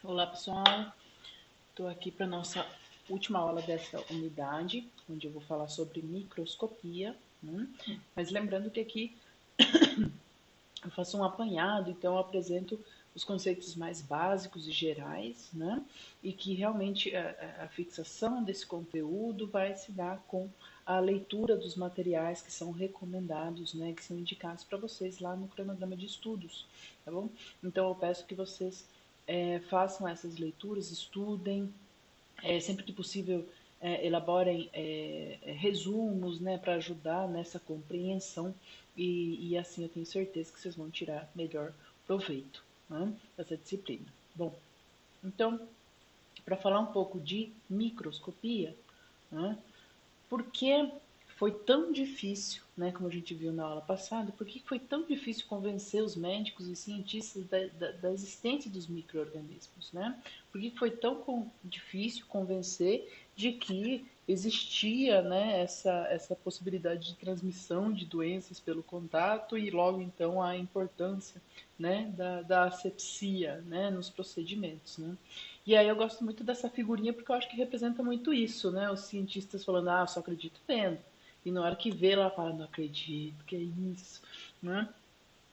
Olá pessoal, estou aqui para a nossa última aula dessa unidade, onde eu vou falar sobre microscopia, né? Mas lembrando que aqui eu faço um apanhado, então eu apresento os conceitos mais básicos e gerais, né? E que realmente a fixação desse conteúdo vai se dar com a leitura dos materiais que são recomendados, né? Que são indicados para vocês lá no cronograma de estudos, tá bom? Então eu peço que vocês façam essas leituras, estudem, sempre que possível elaborem resumos, né, para ajudar nessa compreensão e assim eu tenho certeza que vocês vão tirar melhor proveito, né, dessa disciplina. Bom, então, para falar um pouco de microscopia, né, por que foi tão difícil, né, como a gente viu na aula passada, por que foi tão difícil convencer os médicos e cientistas da existência dos micro-organismos, né? Por que foi tão difícil convencer de que existia, né, essa possibilidade de transmissão de doenças pelo contato e logo então a importância, né, da asepsia, né, nos procedimentos, né? E aí eu gosto muito dessa figurinha porque eu acho que representa muito isso, né? Os cientistas falando, eu só acredito vendo. E na hora que vê, ela fala, não acredito, que é isso, né?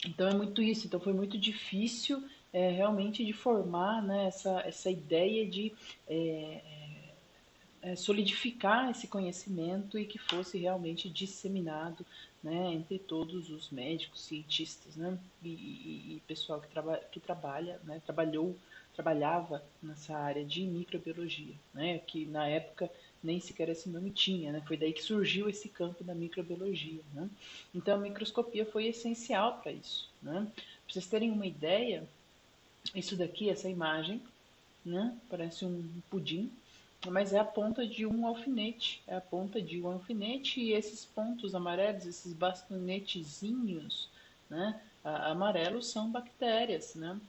Então é muito isso. Então foi muito difícil realmente de formar, né, essa ideia de é, solidificar esse conhecimento e que fosse realmente disseminado, né, entre todos os médicos, cientistas, né, e pessoal que trabalha, né, trabalhava nessa área de microbiologia, né, que na época nem sequer esse nome tinha, né, foi daí que surgiu esse campo da microbiologia, né. Então a microscopia foi essencial para isso, né. Para vocês terem uma ideia, isso daqui, essa imagem, né? Parece um pudim, mas é a ponta de um alfinete. É a ponta de um alfinete e esses pontos amarelos, esses bastonetezinhos, né? Amarelos são bactérias, né?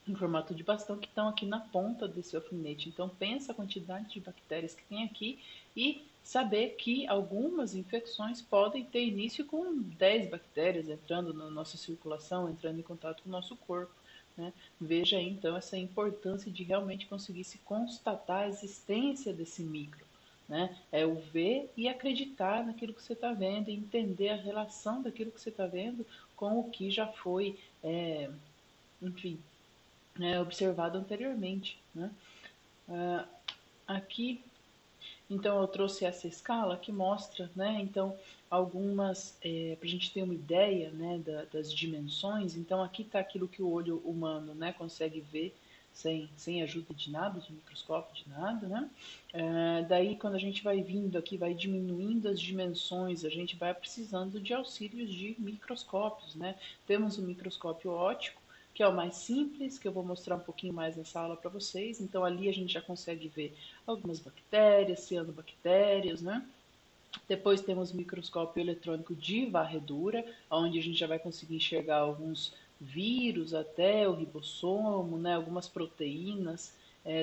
Em formato de bastão que estão aqui na ponta desse alfinete. Então pensa a quantidade de bactérias que tem aqui e saber que algumas infecções podem ter início com 10 bactérias entrando na nossa circulação, entrando em contato com o nosso corpo. Né? Veja aí, então essa importância de realmente conseguir se constatar a existência desse micro. Né? É o ver e acreditar naquilo que você está vendo e entender a relação daquilo que você está vendo com o que já foi, enfim, observado anteriormente. Né? Aqui, então, eu trouxe essa escala que mostra, né, então, algumas, para a gente ter uma ideia, né, das dimensões. Então, aqui está aquilo que o olho humano, né, consegue ver sem ajuda de nada, de microscópio, de nada, né? Daí, quando a gente vai vindo aqui, vai diminuindo as dimensões, a gente vai precisando de auxílios de microscópios, né? Temos o microscópio óptico, que é o mais simples, que eu vou mostrar um pouquinho mais nessa aula para vocês. Então, ali a gente já consegue ver algumas bactérias, cianobactérias, né? Depois temos o microscópio eletrônico de varredura, onde a gente já vai conseguir enxergar alguns vírus, até o ribossomo, né? Algumas proteínas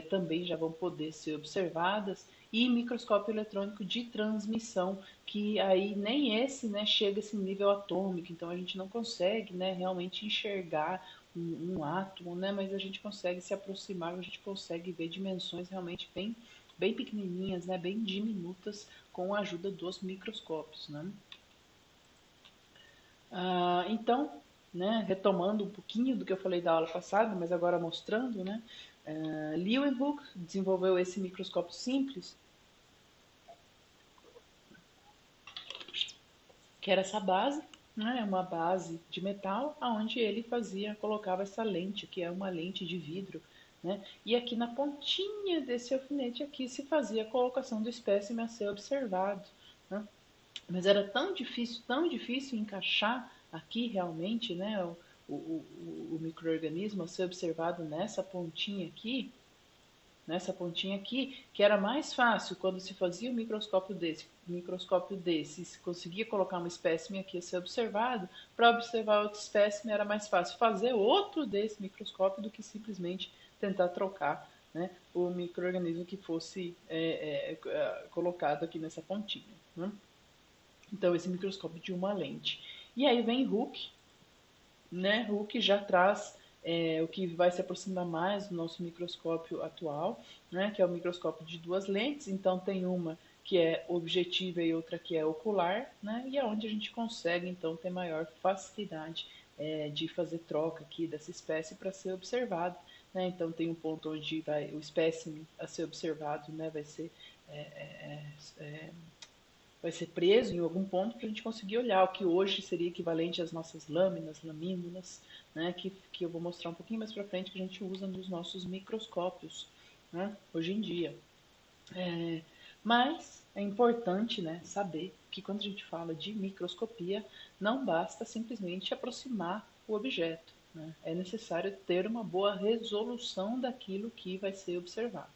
também já vão poder ser observadas. E microscópio eletrônico de transmissão, que aí nem esse, né, chega a esse nível atômico, então a gente não consegue, né, realmente enxergar um átomo, né, mas a gente consegue se aproximar, a gente consegue ver dimensões realmente bem pequenininhas, né, bem diminutas, com a ajuda dos microscópios. Né? Então, né, retomando um pouquinho do que eu falei da aula passada, mas agora mostrando, né, Leeuwenhoek desenvolveu esse microscópio simples, que era essa base, né, uma base de metal, aonde ele colocava essa lente, que é uma lente de vidro, né, e aqui na pontinha desse alfinete aqui se fazia a colocação do espécime a ser observado. Né? Mas era tão difícil encaixar aqui realmente, né, o microorganismo a ser observado nessa pontinha aqui, que era mais fácil quando se fazia um microscópio desse, se conseguia colocar um espécime aqui a ser observado, para observar outro espécime era mais fácil fazer outro desse microscópio do que simplesmente tentar trocar, né, o microorganismo que fosse colocado aqui nessa pontinha. Né? Então, esse microscópio de uma lente. E aí vem Hooke, né? Hooke já traz o que vai se aproximar mais do nosso microscópio atual, né, que é o microscópio de duas lentes. Então tem uma que é objetiva e outra que é ocular, né, e é onde a gente consegue então ter maior facilidade de fazer troca aqui dessa espécie para ser observado. Né? Então tem um ponto onde o espécime a ser observado, né, vai ser preso em algum ponto para a gente conseguir olhar o que hoje seria equivalente às nossas lâminas, lamínulas, né, que eu vou mostrar um pouquinho mais para frente, que a gente usa nos nossos microscópios, né, hoje em dia. Mas é importante, né, saber que quando a gente fala de microscopia, não basta simplesmente aproximar o objeto. Né? É necessário ter uma boa resolução daquilo que vai ser observado.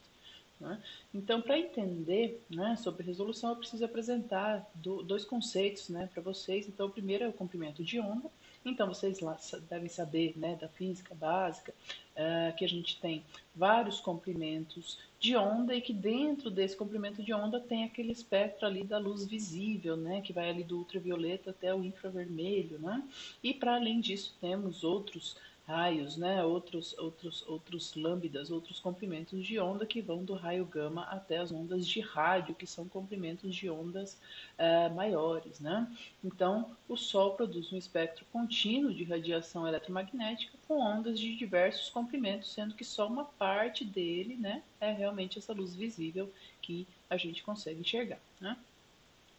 Né? Então, para entender, né, sobre resolução, eu preciso apresentar dois conceitos, né, para vocês. Então, o primeiro é o comprimento de onda. Então, vocês lá devem saber, né, da física básica, que a gente tem vários comprimentos de onda e que dentro desse comprimento de onda tem aquele espectro ali da luz visível, né, que vai ali do ultravioleta até o infravermelho, né? E para além disso temos outros raios, né, outros lambdas, outros comprimentos de onda que vão do raio gama até as ondas de rádio, que são comprimentos de ondas maiores, né? Então, o Sol produz um espectro contínuo de radiação eletromagnética com ondas de diversos comprimentos, sendo que só uma parte dele, né, é realmente essa luz visível que a gente consegue enxergar, né?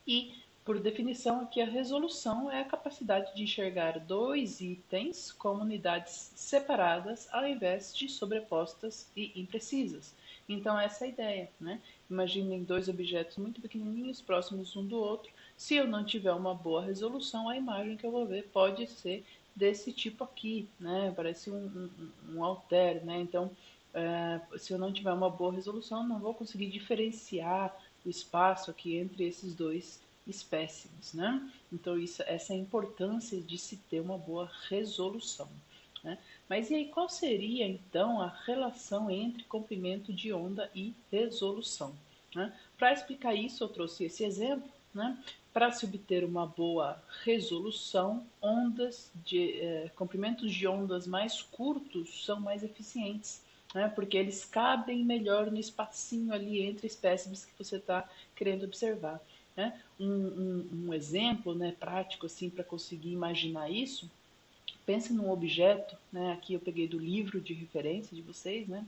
E, por definição, aqui a resolução é a capacidade de enxergar dois itens como unidades separadas ao invés de sobrepostas e imprecisas. Então, essa é a ideia, né? Imaginem dois objetos muito pequenininhos, próximos um do outro. Se eu não tiver uma boa resolução, a imagem que eu vou ver pode ser desse tipo aqui, né? Parece um alter, né? Então, se eu não tiver uma boa resolução, não vou conseguir diferenciar o espaço aqui entre esses dois espécimes, né? Então, essa é a importância de se ter uma boa resolução. Né? Mas e aí, qual seria então a relação entre comprimento de onda e resolução? Né? Para explicar isso, eu trouxe esse exemplo. Né? Para se obter uma boa resolução, comprimentos de ondas mais curtos são mais eficientes, né? Porque eles cabem melhor no espacinho ali entre espécimes que você está querendo observar. Né? Um exemplo, né, prático assim para conseguir imaginar isso, pense num objeto, né, aqui eu peguei do livro de referência de vocês, né,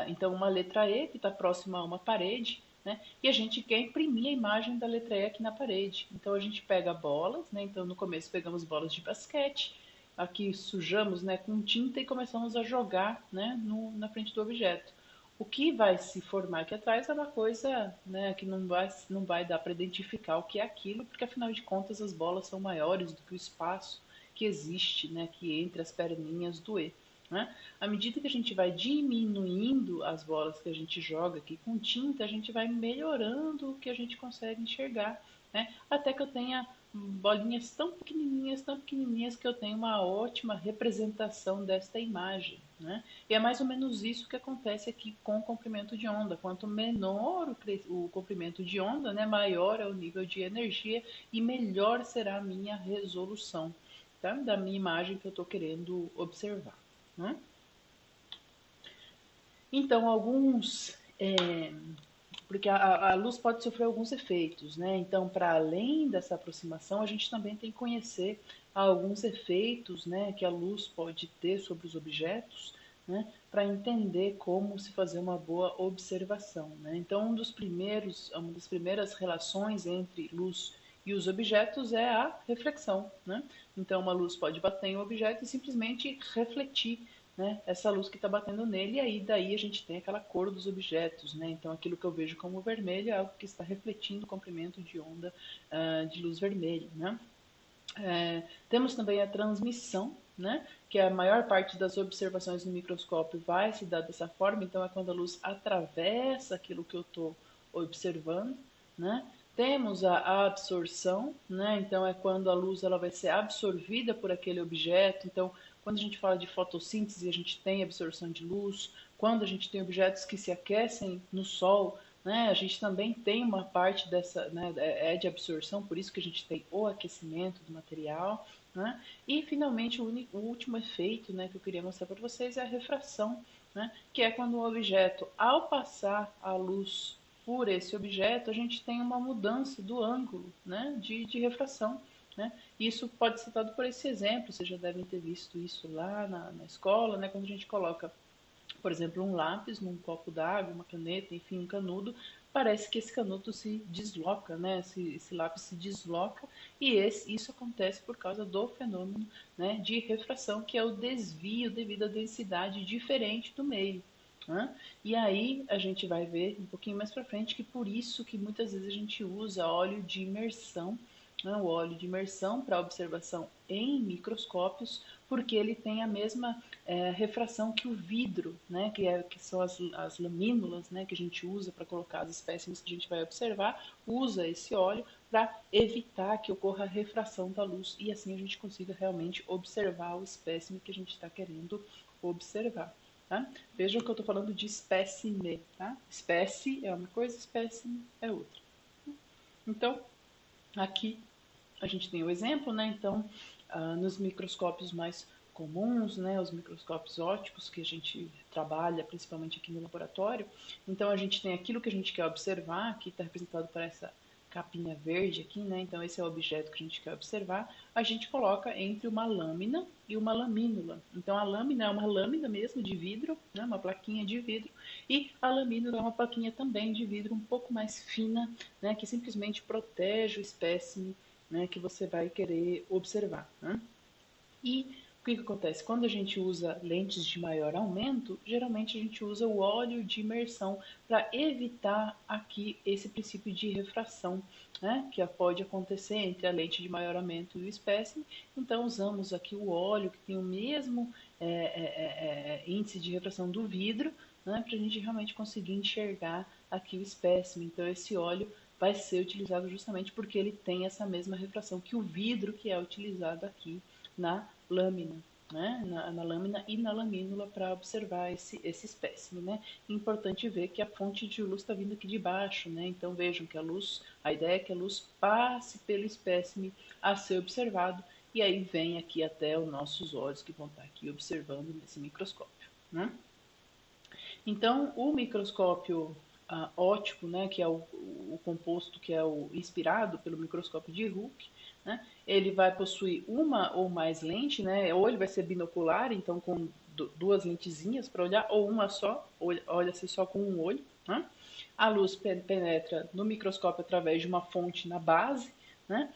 então uma letra E que está próxima a uma parede, né, e a gente quer imprimir a imagem da letra E aqui na parede. Então a gente pega bolas, né, então no começo pegamos bolas de basquete, aqui sujamos, né, com tinta e começamos a jogar, né, na frente do objeto. O que vai se formar aqui atrás é uma coisa, né, que não vai dar para identificar o que é aquilo, porque afinal de contas as bolas são maiores do que o espaço que existe, né, aqui entre as perninhas do E. Né? À medida que a gente vai diminuindo as bolas que a gente joga aqui com tinta, a gente vai melhorando o que a gente consegue enxergar, né? Até que eu tenha bolinhas tão pequenininhas que eu tenho uma ótima representação desta imagem. Né? E é mais ou menos isso que acontece aqui com o comprimento de onda. Quanto menor o comprimento de onda, né, maior é o nível de energia e melhor será a minha resolução, tá? Da minha imagem que eu estou querendo observar. Né? Então, porque a luz pode sofrer alguns efeitos, né? Então, para além dessa aproximação, a gente também tem que conhecer alguns efeitos, né, que a luz pode ter sobre os objetos, né, para entender como se fazer uma boa observação, né? Então, uma das primeiras relações entre luz e os objetos é a reflexão, né? Então, uma luz pode bater em um objeto e simplesmente refletir, né, essa luz que está batendo nele, e aí daí a gente tem aquela cor dos objetos, né? Então aquilo que eu vejo como vermelho é algo que está refletindo o comprimento de onda de luz vermelha, né? Temos também a transmissão, né? Que a maior parte das observações no microscópio vai se dar dessa forma, então é quando a luz atravessa aquilo que eu estou observando, né? Temos a absorção, né? Então é quando a luz ela vai ser absorvida por aquele objeto. Então, quando a gente fala de fotossíntese, a gente tem absorção de luz. Quando a gente tem objetos que se aquecem no sol, né, a gente também tem uma parte dessa, né, de absorção, por isso que a gente tem o aquecimento do material. né? E, finalmente, o último efeito, né, que eu queria mostrar para vocês é a refração, né, que é quando o objeto, ao passar a luz por esse objeto, a gente tem uma mudança do ângulo, né, de refração. Né? Isso pode ser dado por esse exemplo, vocês já devem ter visto isso lá na escola, né, quando a gente coloca, por exemplo, um lápis num copo d'água, uma caneta, enfim, um canudo, parece que esse canudo se desloca, né? Esse lápis se desloca, e isso acontece por causa do fenômeno, né, de refração, que é o desvio devido à densidade diferente do meio. Né? E aí a gente vai ver um pouquinho mais para frente que por isso que muitas vezes a gente usa óleo de imersão, né, o óleo de imersão para observação em microscópios, porque ele tem a mesma refração que o vidro, né, que são as lamínulas, né, que a gente usa para colocar as espécimes que a gente vai observar, usa esse óleo para evitar que ocorra a refração da luz e assim a gente consiga realmente observar o espécime que a gente está querendo observar. Tá? Vejam que eu estou falando de espécime. Tá? Espécie é uma coisa, espécime é outra. Então, aqui a gente tem o exemplo, né? Então, nos microscópios mais comuns, né, os microscópios ópticos que a gente trabalha principalmente aqui no laboratório, então a gente tem aquilo que a gente quer observar, que está representado por essa capinha verde aqui, né? Então esse é o objeto que a gente quer observar. A gente coloca entre uma lâmina e uma lamínula. Então a lâmina é uma lâmina mesmo de vidro, né? Uma plaquinha de vidro, e a lamínula é uma plaquinha também de vidro um pouco mais fina, né? Que simplesmente protege o espécime, né, que você vai querer observar. Né? E o que acontece? Quando a gente usa lentes de maior aumento, geralmente a gente usa o óleo de imersão para evitar aqui esse princípio de refração, né, que pode acontecer entre a lente de maior aumento e o espécime. Então usamos aqui o óleo que tem o mesmo índice de refração do vidro, né, para a gente realmente conseguir enxergar aqui o espécime. Então esse óleo vai ser utilizado justamente porque ele tem essa mesma refração que o vidro que é utilizado aqui na lâmina, né? Na lâmina e na lamínula para observar esse espécime, né? Importante ver que a fonte de luz está vindo aqui de baixo, né? Então vejam que a ideia é que a luz passe pelo espécime a ser observado e aí vem aqui até os nossos olhos que vão estar aqui observando nesse microscópio, né? Então, o microscópio óptico, né, que é o composto que é o inspirado pelo microscópio de Hooke, né, ele vai possuir uma ou mais lentes, né, ou ele vai ser binocular, então com duas lentezinhas para olhar, ou uma só, olha-se só com um olho. Né? A luz penetra no microscópio através de uma fonte na base, né?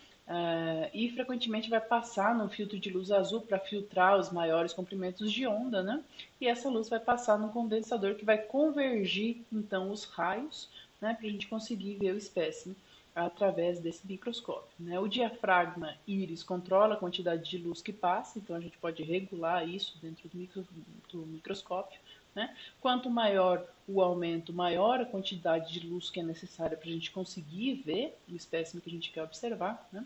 E frequentemente vai passar no filtro de luz azul para filtrar os maiores comprimentos de onda, né? E essa luz vai passar no condensador que vai convergir então os raios, né? Para a gente conseguir ver o espécime através desse microscópio. Né? O diafragma íris controla a quantidade de luz que passa, então a gente pode regular isso dentro do microscópio. Né? Quanto maior o aumento, maior a quantidade de luz que é necessária para a gente conseguir ver o espécime que a gente quer observar. Né?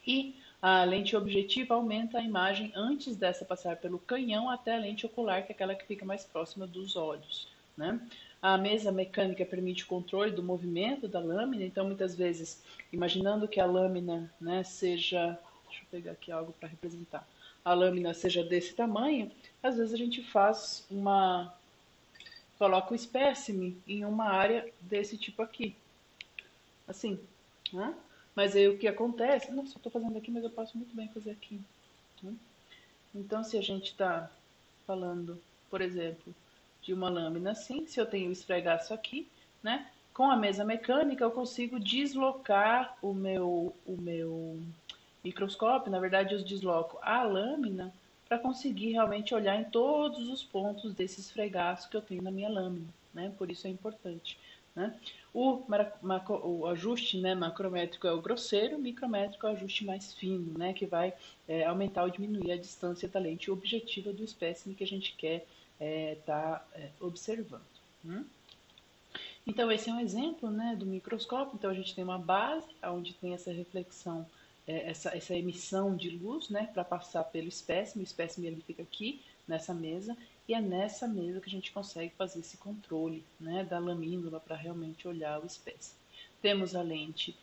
E a lente objetiva aumenta a imagem antes dessa passar pelo canhão até a lente ocular, que é aquela que fica mais próxima dos olhos. Né? A mesa mecânica permite o controle do movimento da lâmina, então muitas vezes, imaginando que a lâmina, né, seja, deixa eu pegar aqui algo para representar, a lâmina seja desse tamanho, às vezes a gente coloca o espécime em uma área desse tipo aqui, assim, né? Mas aí o que acontece, nossa, eu estou fazendo aqui, mas eu posso muito bem fazer aqui. Né? Então, se a gente está falando, por exemplo, de uma lâmina assim, se eu tenho o esfregaço aqui, né? Com a mesa mecânica eu consigo deslocar o meu microscópio, na verdade eu desloco a lâmina para conseguir realmente olhar em todos os pontos desse esfregaço que eu tenho na minha lâmina, né? Por isso é importante. Né? O ajuste, né, macrométrico é o grosseiro, o micrométrico é o ajuste mais fino, né, que vai aumentar ou diminuir a distância da lente objetiva do espécime que a gente quer estar observando. Então, esse é um exemplo, né, do microscópio. Então, a gente tem uma base onde tem essa reflexão, essa emissão de luz, né, para passar pelo espécime. O espécime ele fica aqui nessa mesa e é nessa mesa que a gente consegue fazer esse controle, né, da lamínula para realmente olhar o espécime. Temos a lente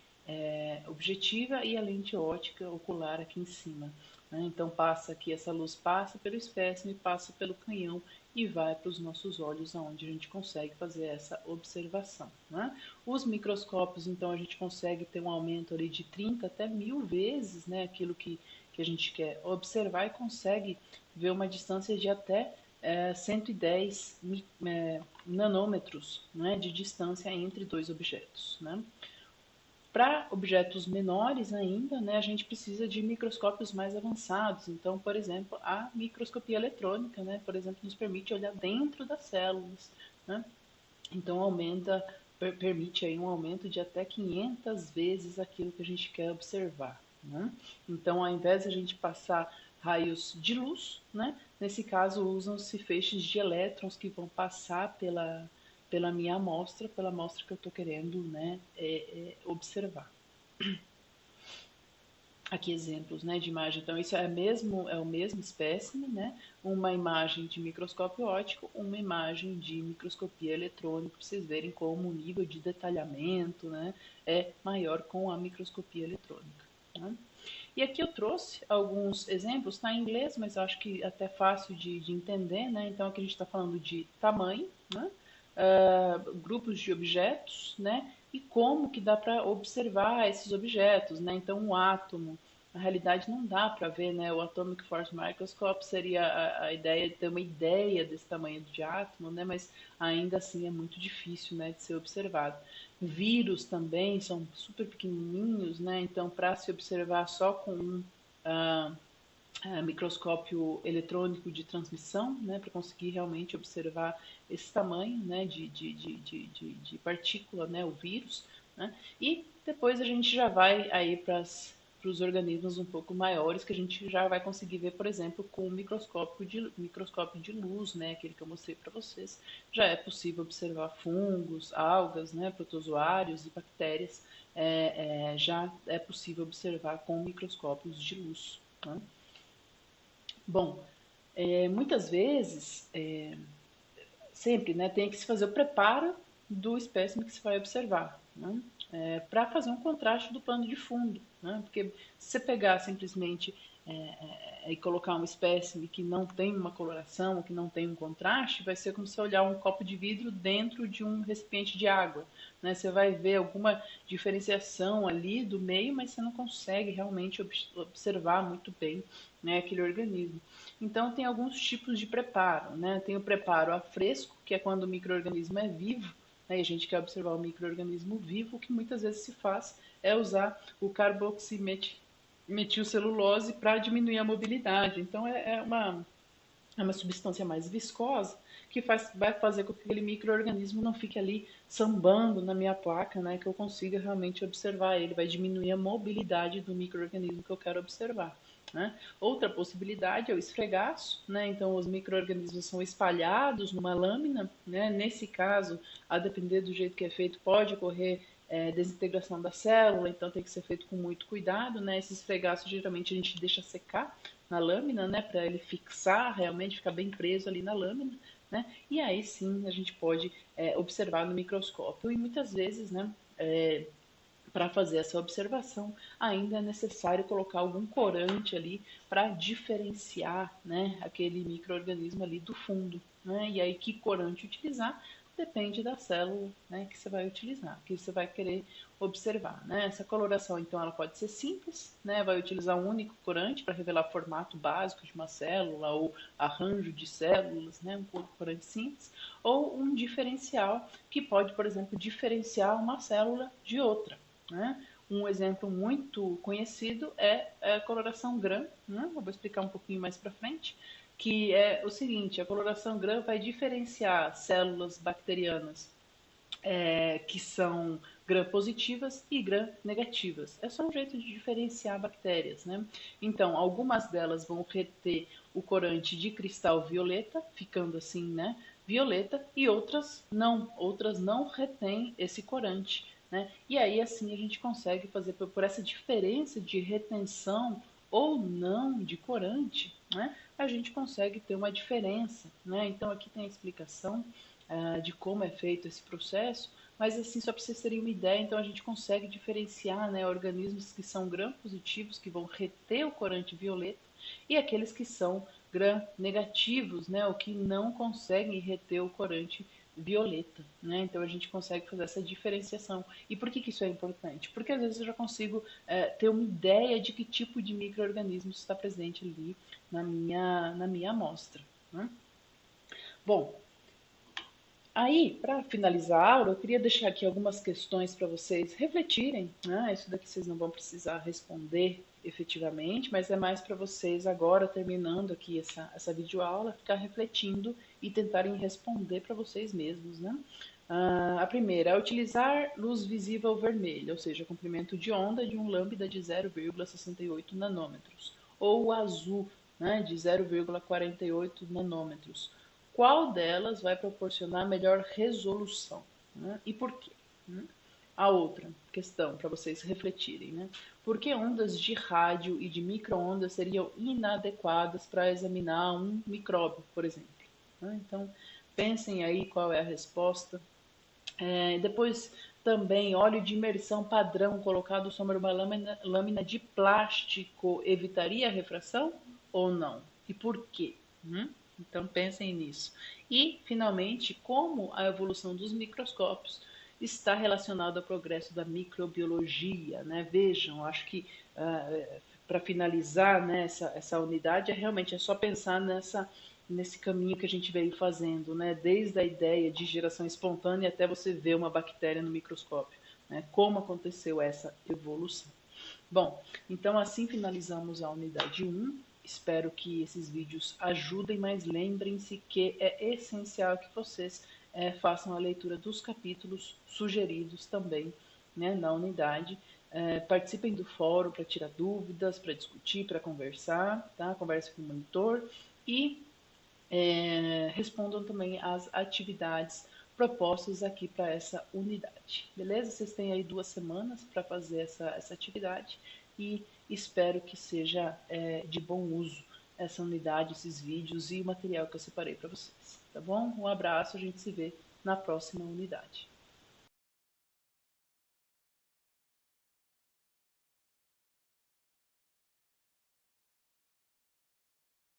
objetiva e a lente ótica ocular aqui em cima. né? Então passa aqui, essa luz passa pelo espécime, passa pelo canhão e vai para os nossos olhos, onde a gente consegue fazer essa observação, né? Os microscópios, então, a gente consegue ter um aumento ali de 30 até 1000 vezes, né, aquilo que a gente quer observar e consegue ver uma distância de até 110 nanômetros, né, de distância entre dois objetos, né? Para objetos menores ainda, né, a gente precisa de microscópios mais avançados. Então, por exemplo, a microscopia eletrônica, né, por exemplo, nos permite olhar dentro das células, né? Então, permite aí um aumento de até 500 vezes aquilo que a gente quer observar, né? Então, ao invés de a gente passar raios de luz, né, nesse caso usam-se feixes de elétrons que vão passar pela minha amostra, pela amostra que eu estou querendo, né, observar. Aqui exemplos, né, de imagem. Então, isso é o mesmo espécime, né? Uma imagem de microscópio óptico, uma imagem de microscopia eletrônica, para vocês verem como o nível de detalhamento, né, é maior com a microscopia eletrônica, né? E aqui eu trouxe alguns exemplos, está em inglês, mas eu acho que até fácil de entender, né? Então aqui a gente está falando de tamanho, né? Grupos de objetos, né? E como que dá para observar esses objetos, né? Então um átomo, na realidade não dá para ver, né? O Atomic Force Microscope seria a ideia de ter uma ideia desse tamanho de átomo, né? Mas ainda assim é muito difícil, né, de ser observado. Vírus também são super pequenininhos, né? Então, para se observar só com um microscópio eletrônico de transmissão, né? Para conseguir realmente observar esse tamanho, né, de partícula, né? O vírus, né? E depois a gente já vai aí para os organismos um pouco maiores, que a gente já vai conseguir ver, por exemplo, com o microscópio de luz, né, aquele que eu mostrei para vocês. Já é possível observar fungos, algas, né, protozoários e bactérias. Já é possível observar com microscópios de luz, né? Bom, muitas vezes, sempre, né, tem que se fazer o preparo do espécime que se vai observar, né? Para fazer um contraste do pano de fundo, né? Porque se você pegar simplesmente e colocar um espécime que não tem uma coloração, que não tem um contraste, vai ser como se olhar um copo de vidro dentro de um recipiente de água, né? Você vai ver alguma diferenciação ali do meio, mas você não consegue realmente observar muito bem, né, aquele organismo. Então, tem alguns tipos de preparo, né? Tem o preparo a fresco, que é quando o micro-organismo é vivo, né? E a gente quer observar o micro-organismo vivo. O que muitas vezes se faz é usar o carboximetilcelulose para diminuir a mobilidade. Então, é uma substância mais viscosa que vai fazer com que aquele micro-organismo não fique ali sambando na minha placa, né? Que eu consiga realmente observar ele. Vai diminuir a mobilidade do micro-organismo que eu quero observar, né? Outra possibilidade é o esfregaço, né? Então os micro-organismos são espalhados numa lâmina, né? Nesse caso, a depender do jeito que é feito, pode ocorrer desintegração da célula, então tem que ser feito com muito cuidado, né? Esse esfregaço geralmente a gente deixa secar na lâmina, né? Para ele fixar, realmente ficar bem preso ali na lâmina, né? E aí sim a gente pode observar no microscópio. E muitas vezes, né? Para fazer essa observação, ainda é necessário colocar algum corante ali para diferenciar, né, aquele micro-organismo ali do fundo, né? E aí que corante utilizar depende da célula, né, que você vai utilizar, que você vai querer observar, né? Essa coloração, então, ela pode ser simples, né? Vai utilizar um único corante para revelar formato básico de uma célula ou arranjo de células, né? Um corante simples, ou um diferencial que pode, por exemplo, diferenciar uma célula de outra, né? Um exemplo muito conhecido é a coloração GRAM, né? Eu vou explicar um pouquinho mais para frente, que é o seguinte: a coloração GRAM vai diferenciar células bacterianas que são gram-positivas e gram-negativas. É só um jeito de diferenciar bactérias, né? Então, algumas delas vão reter o corante de cristal violeta, ficando assim, né, violeta, e outras não retêm esse corante, né? E aí, assim, a gente consegue fazer, por essa diferença de retenção ou não de corante, né, a gente consegue ter uma diferença, né? Então, aqui tem a explicação de como é feito esse processo, mas assim, só para vocês terem uma ideia, então a gente consegue diferenciar, né, organismos que são gram-positivos, que vão reter o corante violeta, e aqueles que são gram-negativos, né, ou que não conseguem reter o corante violeta, né? Então a gente consegue fazer essa diferenciação. E por que isso é importante? Porque às vezes eu já consigo ter uma ideia de que tipo de micro-organismo está presente ali na minha amostra, né? Bom, aí, para finalizar a aula, eu queria deixar aqui algumas questões para vocês refletirem, né? Isso daqui vocês não vão precisar responder efetivamente, mas é mais para vocês agora, terminando aqui essa videoaula, ficar refletindo e tentarem responder para vocês mesmos, né? A primeira é utilizar luz visível vermelha, ou seja, comprimento de onda de um lambda de 0,68 nanômetros, ou o azul, né, de 0,48 nanômetros. Qual delas vai proporcionar melhor resolução, né? E por quê? Né? A outra questão para vocês refletirem, né? Por que ondas de rádio e de micro-ondas seriam inadequadas para examinar um micróbio, por exemplo? Né? Então, pensem aí qual é a resposta. Depois, também, óleo de imersão padrão colocado sobre uma lâmina de plástico evitaria a refração ou não? E por quê? Então pensem nisso. E, finalmente, como a evolução dos microscópios está relacionada ao progresso da microbiologia, né? Vejam, acho que para finalizar, né, essa unidade é só pensar nesse caminho que a gente veio fazendo, né? Desde a ideia de geração espontânea até você ver uma bactéria no microscópio, né? Como aconteceu essa evolução. Bom, então assim finalizamos a unidade 1. Espero que esses vídeos ajudem, mas lembrem-se que é essencial que vocês façam a leitura dos capítulos sugeridos também, né, na unidade. Participem do fórum para tirar dúvidas, para discutir, para conversar, tá? Converse com o monitor e respondam também às atividades propostas aqui para essa unidade. Beleza? Vocês têm aí 2 semanas para fazer essa atividade e espero que seja de bom uso essa unidade, esses vídeos e o material que eu separei para vocês. Tá bom? Um abraço, a gente se vê na próxima unidade.